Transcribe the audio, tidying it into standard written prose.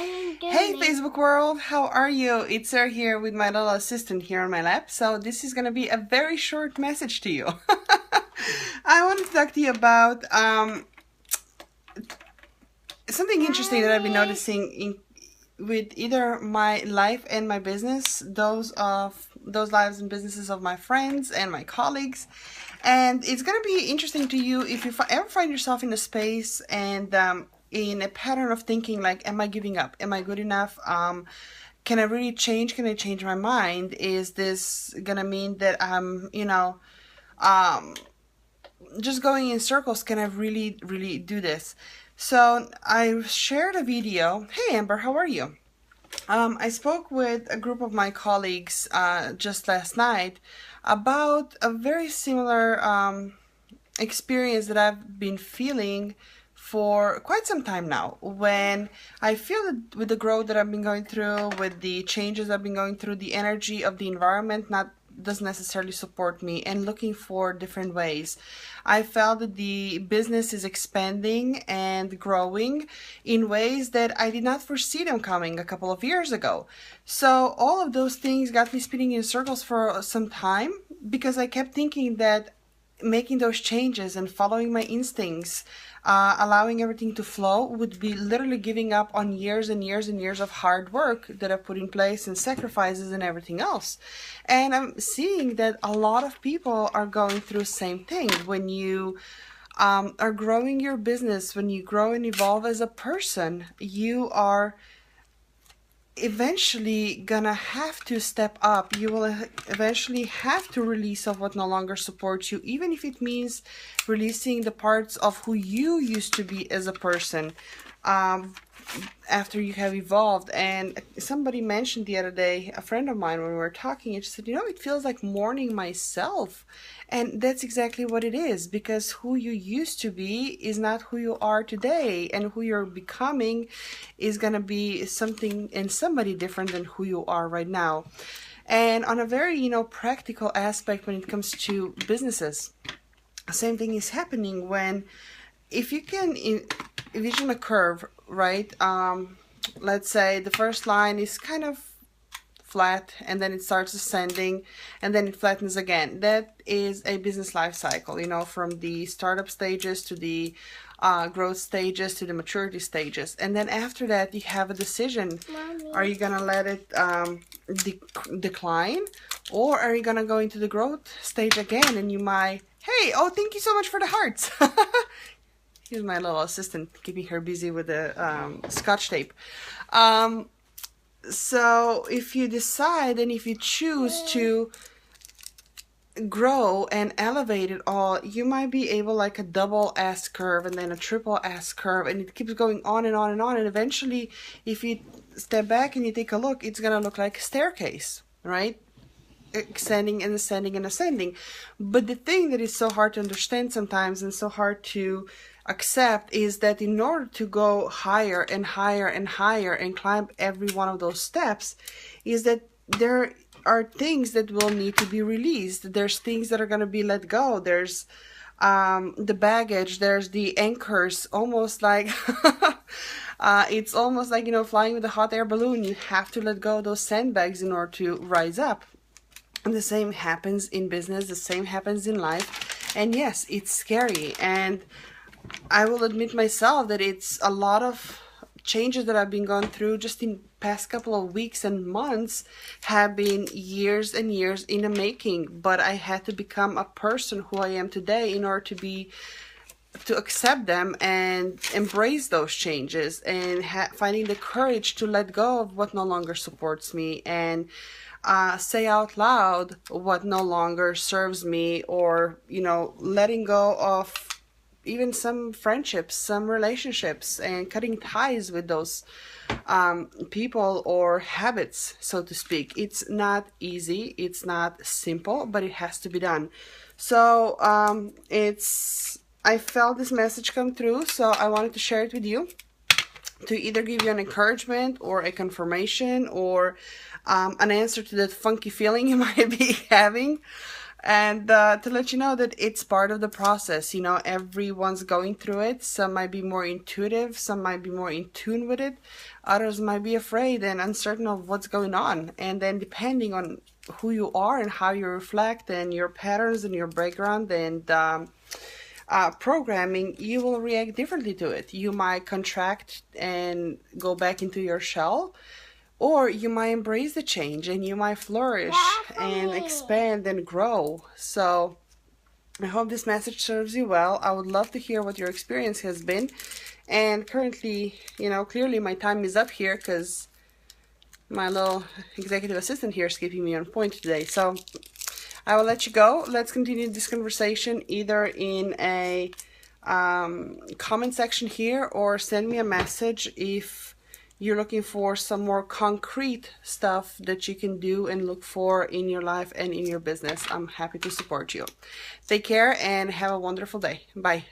Hey Facebook world, how are you? It's Sarah here with my little assistant here on my lap. So this is gonna be a very short message to you. I want to talk to you about something interesting that I've been noticing with either my life and my business, those lives and businesses of my friends and my colleagues. And it's gonna be interesting to you if you ever find yourself in a space and in a pattern of thinking like, am I giving up? Am I good enough? Can I really change? Can I change my mind? Is this gonna mean that I'm, just going in circles? Can I really do this? So I shared a video. Hey Amber, how are you? I spoke with a group of my colleagues just last night about a very similar experience that I've been feeling for quite some time now. When I feel that with the growth that I've been going through, with the changes I've been going through, the energy of the environment doesn't necessarily support me, and looking for different ways. I felt that the business is expanding and growing in ways that I did not foresee them coming a couple of years ago. So all of those things got me spinning in circles for some time, because I kept thinking that making those changes and following my instincts, allowing everything to flow, would be literally giving up on years and years and years of hard work that I put in place and sacrifices and everything else. And I'm seeing that a lot of people are going through the same thing. When you are growing your business, when you grow and evolve as a person, you are eventually gonna have to step up. You will eventually have to release of what no longer supports you, even if it means releasing the parts of who you used to be as a person after you have evolved. And somebody mentioned the other day, a friend of mine, when we were talking, and she said, it feels like mourning myself. And that's exactly what it is, because who you used to be is not who you are today, and who you're becoming is going to be something and somebody different than who you are right now. And on a very, practical aspect, when it comes to businesses, the same thing is happening. When, if you can envision a curve, right? Let's say the first line is kind of flat, and then it starts ascending, and then it flattens again. That is a business life cycle, from the startup stages to the growth stages to the maturity stages. And then after that, you have a decision. Mommy. Are you gonna let it decline, or are you gonna go into the growth stage again? And you might, hey, oh, thank you so much for the hearts. Here's my little assistant keeping her busy with the scotch tape. So if you decide and if you choose to grow and elevate it all, you might be able, like a double S curve and then a triple S curve, and it keeps going on and on and on. And eventually, if you step back and you take a look, it's gonna look like a staircase, right? Ascending and ascending and ascending. But the thing that is so hard to understand sometimes and so hard to accept is that in order to go higher and higher and higher and climb every one of those steps, is that there are things that will need to be released. There's things that are going to be let go. There's the baggage, there's the anchors, almost like it's almost like, flying with a hot air balloon. You have to let go of those sandbags in order to rise up. And the same happens in business, the same happens in life. And yes, it's scary. And I will admit myself that it's a lot of changes that I've been going through just in past couple of weeks and months have been years and years in the making. But I had to become a person who I am today in order to accept them and embrace those changes, and finding the courage to let go of what no longer supports me, and say out loud what no longer serves me, or letting go of even some friendships, some relationships, and cutting ties with those people or habits, so to speak. It's not easy, it's not simple, but it has to be done. So I felt this message come through, so I wanted to share it with you, to either give you an encouragement or a confirmation, or an answer to that funky feeling you might be having. And to let you know that it's part of the process. You know, everyone's going through it. Some might be more intuitive, some might be more in tune with it, others might be afraid and uncertain of what's going on. And then depending on who you are and how you reflect and your patterns and your background and programming, you will react differently to it. You might contract and go back into your shell, or you might embrace the change and you might flourish and expand and grow. So I hope this message serves you well. I would love to hear what your experience has been. And currently, you know, clearly my time is up here because my little executive assistant here is keeping me on point today. So I will let you go. Let's continue this conversation either in a comment section here, or send me a message if you're looking for some more concrete stuff that you can do and look for in your life and in your business. I'm happy to support you. Take care and have a wonderful day. Bye.